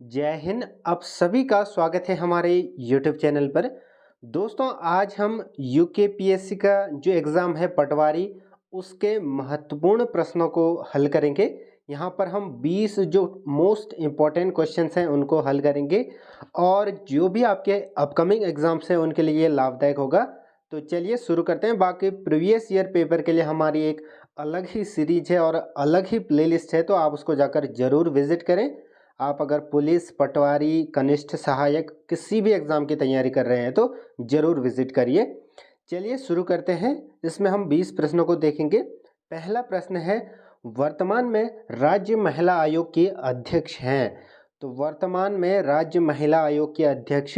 जय हिंद। आप सभी का स्वागत है हमारे YouTube चैनल पर। दोस्तों, आज हम यूकेपीएससी का जो एग्ज़ाम है पटवारी, उसके महत्वपूर्ण प्रश्नों को हल करेंगे। यहाँ पर हम 20 जो मोस्ट इम्पॉर्टेंट क्वेश्चंस हैं उनको हल करेंगे और जो भी आपके अपकमिंग एग्ज़ाम्स हैं उनके लिए ये लाभदायक होगा। तो चलिए शुरू करते हैं। बाकी प्रीवियस ईयर पेपर के लिए हमारी एक अलग ही सीरीज है और अलग ही प्लेलिस्ट है, तो आप उसको जाकर ज़रूर विज़िट करें। आप अगर पुलिस, पटवारी, कनिष्ठ सहायक किसी भी एग्ज़ाम की तैयारी कर रहे हैं तो ज़रूर विज़िट करिए। चलिए शुरू करते हैं। इसमें हम 20 प्रश्नों को देखेंगे। पहला प्रश्न है, वर्तमान में राज्य महिला आयोग की अध्यक्ष हैं। तो वर्तमान में राज्य महिला आयोग की अध्यक्ष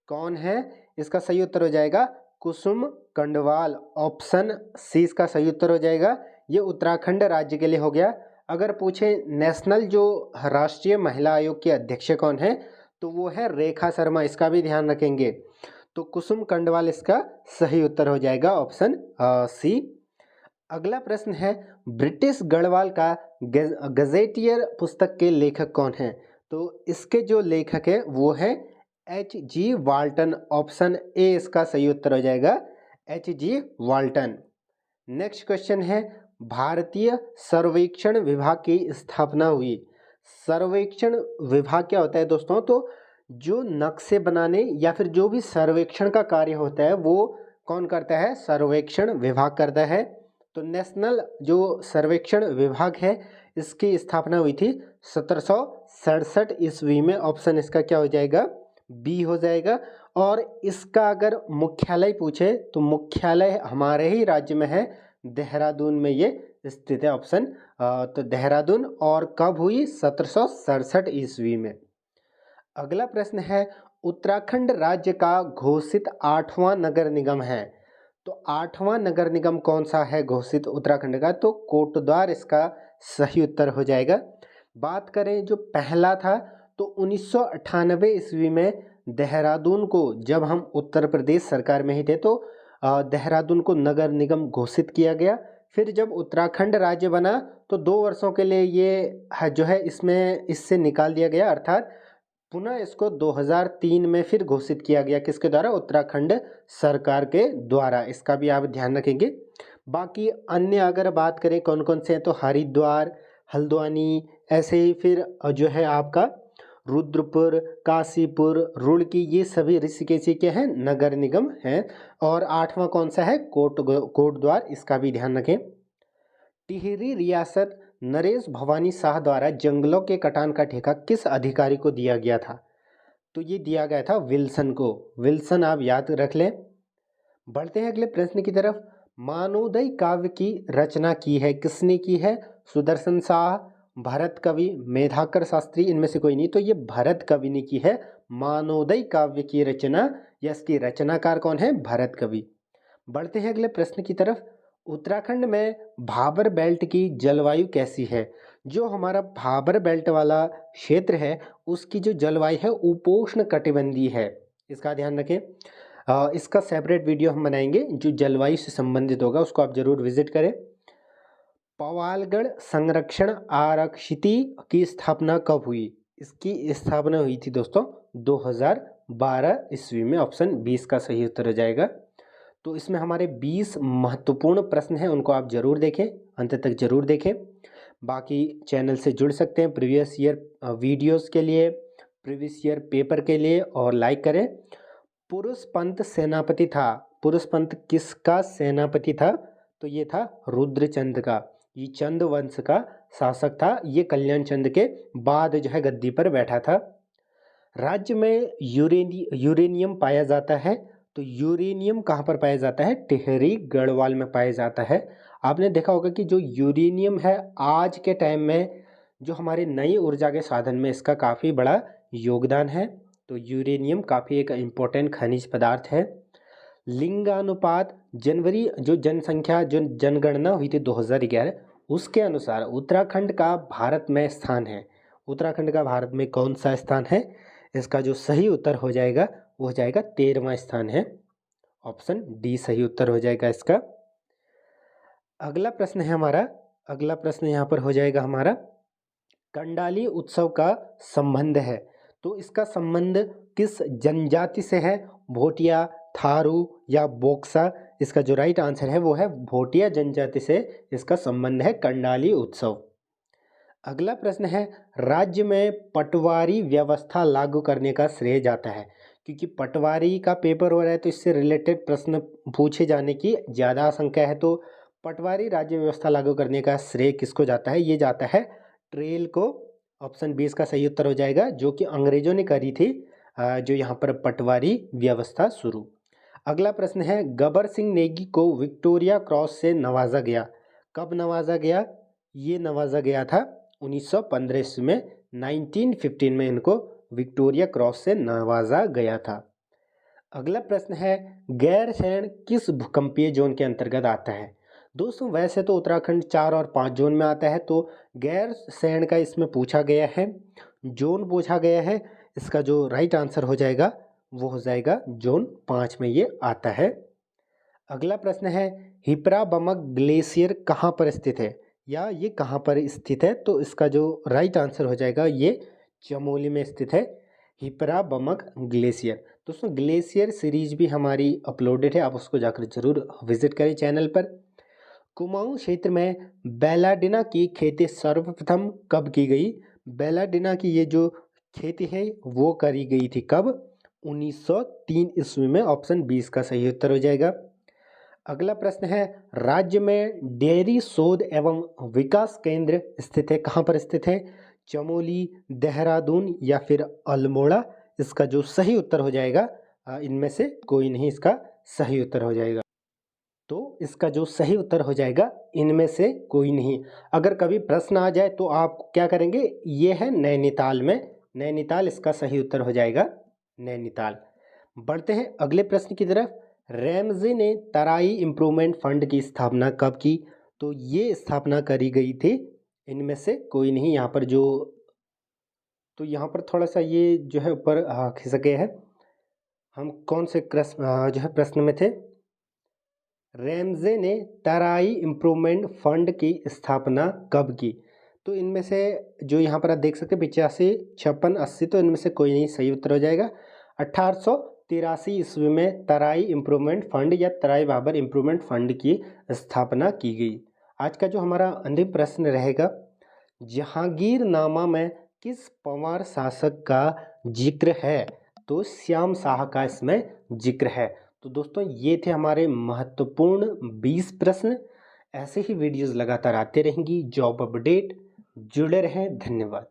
कौन है? इसका सही उत्तर हो जाएगा कुसुम कंडवाल। ऑप्शन सी इसका सही उत्तर हो जाएगा। ये उत्तराखंड राज्य के लिए हो गया। अगर पूछे नेशनल जो राष्ट्रीय महिला आयोग की अध्यक्ष कौन है, तो वो है रेखा शर्मा। इसका भी ध्यान रखेंगे। तो कुसुम कंडवाल इसका सही उत्तर हो जाएगा, ऑप्शन सी। अगला प्रश्न है, ब्रिटिश गढ़वाल का गजेटियर पुस्तक के लेखक कौन है? तो इसके जो लेखक है वो है H.G. वाल्टन। ऑप्शन ए इसका सही उत्तर हो जाएगा, H.G. वाल्टन। नेक्स्ट क्वेश्चन है, भारतीय सर्वेक्षण विभाग की स्थापना हुई। सर्वेक्षण विभाग क्या होता है दोस्तों? तो जो नक्शे बनाने या फिर जो भी सर्वेक्षण का कार्य होता है वो कौन करता है? सर्वेक्षण विभाग करता है। तो नेशनल जो सर्वेक्षण विभाग है इसकी स्थापना हुई थी 1767 ईस्वी में। ऑप्शन इसका क्या हो जाएगा? बी हो जाएगा। और इसका अगर मुख्यालय पूछे तो मुख्यालय हमारे ही राज्य में है, देहरादून में ये स्थित है। ऑप्शन तो देहरादून। और कब हुई? 1767 ईस्वी में। अगला प्रश्न है, उत्तराखंड राज्य का घोषित 8वां नगर निगम है। तो 8वां नगर निगम कौन सा है घोषित उत्तराखंड का? तो कोटद्वार इसका सही उत्तर हो जाएगा। बात करें जो पहला था, तो 1998 ईस्वी में देहरादून को, जब हम उत्तर प्रदेश सरकार में ही थे, तो देहरादून को नगर निगम घोषित किया गया। फिर जब उत्तराखंड राज्य बना तो 2 वर्षों के लिए ये जो है इसमें इससे निकाल दिया गया, अर्थात पुनः इसको 2003 में फिर घोषित किया गया। किसके द्वारा? उत्तराखंड सरकार के द्वारा। इसका भी आप ध्यान रखेंगे। बाकी अन्य अगर बात करें कौन कौन से हैं, तो हरिद्वार, हल्द्वानी, ऐसे ही फिर जो है आपका रुद्रपुर, काशीपुर, रुड़की, ये सभी ऋषिकेश के हैं नगर निगम हैं। और 8वां कौन सा है? कोटद्वार। इसका भी ध्यान रखें। टिहरी रियासत नरेश भवानी शाह द्वारा जंगलों के कटान का ठेका किस अधिकारी को दिया गया था? तो ये दिया गया था विल्सन को। विल्सन आप याद रख लें। बढ़ते हैं अगले प्रश्न की तरफ। मानवोदय काव्य की रचना की है, किसने की है? सुदर्शन शाह, भरत कवि, मेधाकर शास्त्री, इनमें से कोई नहीं। तो ये भरत कवि ने की है मानवोदय काव्य की रचना, या इसकी रचनाकार कौन है? भरत कवि। बढ़ते हैं अगले प्रश्न की तरफ। उत्तराखंड में भाबर बेल्ट की जलवायु कैसी है? जो हमारा भाबर बेल्ट वाला क्षेत्र है उसकी जो जलवायु है उपोष्ण कटिबंधीय है। इसका ध्यान रखें। इसका सेपरेट वीडियो हम बनाएंगे जो जलवायु से संबंधित होगा, उसको आप जरूर विजिट करें। पवालगढ़ संरक्षण आरक्षिति की स्थापना कब हुई? इसकी स्थापना हुई थी दोस्तों 2012 ईस्वी में। ऑप्शन 20 का सही उत्तर हो जाएगा। तो इसमें हमारे 20 महत्वपूर्ण प्रश्न हैं, उनको आप जरूर देखें, अंत तक जरूर देखें। बाकी चैनल से जुड़ सकते हैं प्रीवियस ईयर वीडियोस के लिए, प्रीवियस ईयर पेपर के लिए, और लाइक करें। पुरुष पंत सेनापति था। पुरुष पंत किसका सेनापति था? तो ये था रुद्रचंद का। ये चंद वंश का शासक था। ये कल्याण चंद के बाद जो है गद्दी पर बैठा था। राज्य में यूरेनियम पाया जाता है। तो यूरेनियम कहाँ पर पाया जाता है? टिहरी गढ़वाल में पाया जाता है। आपने देखा होगा कि जो यूरेनियम है आज के टाइम में जो हमारे नई ऊर्जा के साधन में इसका काफ़ी बड़ा योगदान है। तो यूरेनियम काफ़ी एक इम्पोर्टेंट खनिज पदार्थ है। लिंगानुपात जनवरी जो जनसंख्या जो जनगणना हुई थी 2011, उसके अनुसार उत्तराखंड का भारत में स्थान है। उत्तराखंड का भारत में कौन सा स्थान है? इसका जो सही उत्तर हो जाएगा वो हो जाएगा 13वां स्थान है। ऑप्शन डी सही उत्तर हो जाएगा इसका। अगला प्रश्न है हमारा, अगला प्रश्न यहाँ पर हो जाएगा हमारा, कंडाली उत्सव का संबंध है। तो इसका संबंध किस जनजाति से है? भोटिया, थारू या बोक्सा? इसका जो राइट आंसर है वो है भोटिया जनजाति से इसका संबंध है कंडाली उत्सव। अगला प्रश्न है, राज्य में पटवारी व्यवस्था लागू करने का श्रेय जाता है? क्योंकि पटवारी का पेपर हो रहा है तो इससे रिलेटेड प्रश्न पूछे जाने की ज़्यादा आशंका है। तो पटवारी राज्य व्यवस्था लागू करने का श्रेय किसको जाता है? ये जाता है ट्रेल को। ऑप्शन 20 का सही उत्तर हो जाएगा, जो कि अंग्रेजों ने करी थी जो यहाँ पर पटवारी व्यवस्था शुरू। अगला प्रश्न है, गबर सिंह नेगी को विक्टोरिया क्रॉस से नवाजा गया? कब नवाजा गया? ये नवाजा गया था 1915 ईस्वी में। 1915 में इनको विक्टोरिया क्रॉस से नवाजा गया था। अगला प्रश्न है, गैरसैंण किस भूकंपीय जोन के अंतर्गत आता है? दोस्तों वैसे तो उत्तराखंड 4 और 5 जोन में आता है, तो गैरसैंण का इसमें पूछा गया है, जोन पूछा गया है। इसका जो राइट आंसर हो जाएगा वो हो जाएगा जोन 5 में ये आता है। अगला प्रश्न है, हिप्राबमक ग्लेशियर कहाँ पर स्थित है या ये कहाँ पर स्थित है? तो इसका जो राइट आंसर हो जाएगा ये चमोली में स्थित है हिप्राबमक ग्लेशियर। दोस्तों ग्लेशियर सीरीज भी हमारी अपलोडेड है, आप उसको जाकर जरूर विजिट करें चैनल पर। कुमाऊं क्षेत्र में बेलाडिना की खेती सर्वप्रथम कब की गई? बेलाडिना की ये जो खेती है वो करी गई थी कब? 1903 ईस्वी में। ऑप्शन 20 का सही उत्तर हो जाएगा। अगला प्रश्न है, राज्य में डेयरी शोध एवं विकास केंद्र स्थित है, कहाँ पर स्थित है? चमोली, देहरादून या फिर अल्मोड़ा? इसका जो सही उत्तर हो जाएगा इनमें से कोई नहीं इसका सही उत्तर हो जाएगा। तो इसका जो सही उत्तर हो जाएगा इनमें से कोई नहीं। अगर कभी प्रश्न आ जाए तो आप क्या करेंगे? ये है नैनीताल में, नैनीताल इसका सही उत्तर हो जाएगा, नैनीताल। बढ़ते हैं अगले प्रश्न की तरफ। रैमजे ने तराई इम्प्रूवमेंट फंड की स्थापना कब की? तो ये स्थापना करी गई थी इनमें से कोई नहीं। यहाँ पर जो तो यहाँ पर थोड़ा सा ये जो है ऊपर खिसके है। हम कौन से जो है प्रश्न में थे? रैमजे ने तराई इम्प्रूवमेंट फंड की स्थापना कब की? तो इनमें से जो यहाँ पर आप देख सकते हैं 85, 56, 80, तो इनमें से कोई नहीं सही उत्तर हो जाएगा। 1883 ईस्वी में तराई इम्प्रूवमेंट फंड या तराई बाबर इम्प्रूवमेंट फंड की स्थापना की गई। आज का जो हमारा अंतिम प्रश्न रहेगा, जहांगीरनामा में किस पंवार शासक का जिक्र है? तो श्याम शाह का इसमें जिक्र है। तो दोस्तों ये थे हमारे महत्वपूर्ण 20 प्रश्न। ऐसे ही वीडियोस लगातार आते रहेंगी। जॉब अपडेट जुड़े रहें। धन्यवाद।